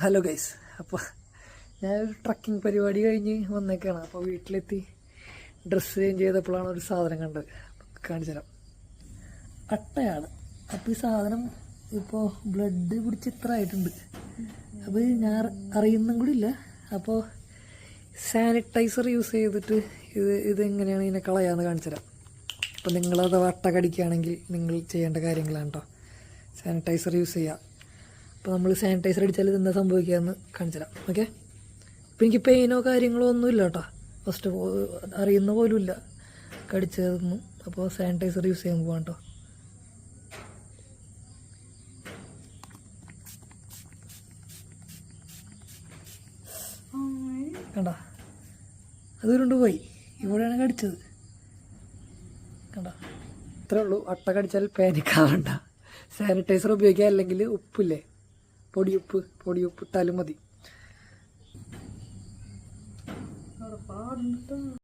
Hello guys, അപ്പോൾ ഞാനൊരു trekking പരിപാടി കഴിഞ്ഞ് വന്നേക്കാണ്. അപ്പോൾ വീട്ടിലെത്തി ഡ്രസ്സ് ചേഞ്ച് ചെയ്തപ്പോഴാണ് ഒരു സാധനം കണ്ടത്. കാണിച്ചു തരാം. അട്ടയാണ്. അപ്പോൾ ഈ സാധനം ഇപ്പോൾ ബ്ലഡ് പിടിച്ച് ഇത്ര ആയിട്ടുണ്ട്. അപ്പോൾ ഞാൻ അറിയുന്നും കൂടി ഇല്ല. അപ്പോൾ സാനിറ്റൈസർ യൂസ് ചെയ്തിട്ട് ഇതെങ്ങനെയാണ് ഇതിനെ കളയാമെന്ന് കാണിച്ചു തരാം. അപ്പോൾ നിങ്ങളത് അട്ട കടിക്കുകയാണെങ്കിൽ നിങ്ങൾ ചെയ്യേണ്ട കാര്യങ്ങളാണ് കേട്ടോ. സാനിറ്റൈസർ യൂസ് ചെയ്യുക. അപ്പോൾ നമ്മൾ സാനിറ്റൈസർ അടിച്ചാൽ ഇതെന്താ സംഭവിക്കുകയെന്ന് കാണിച്ചു തരാം. ഓക്കെ. അപ്പോൾ എനിക്ക് പെയിനോ കാര്യങ്ങളോ ഒന്നുമില്ല കേട്ടോ. ഫസ്റ്റ് അറിയുന്ന പോലും ഇല്ല കടിച്ചതൊന്നും. അപ്പോൾ സാനിറ്റൈസർ യൂസ് ചെയ്യാൻ പോകാം കേട്ടോ. കണ്ട, അതുകൊണ്ട് പോയി. ഇവിടെയാണ് കടിച്ചത്. കണ്ട, ഇത്രേ ഉള്ളൂ. അട്ട കടിച്ചാൽ പാനിക്കാവണ്ട. സാനിറ്റൈസർ ഉപയോഗിക്കുക. അല്ലെങ്കിൽ ഉപ്പില്ലേ, പൊടിയുപ്പ് ഇട്ടാലും മതി.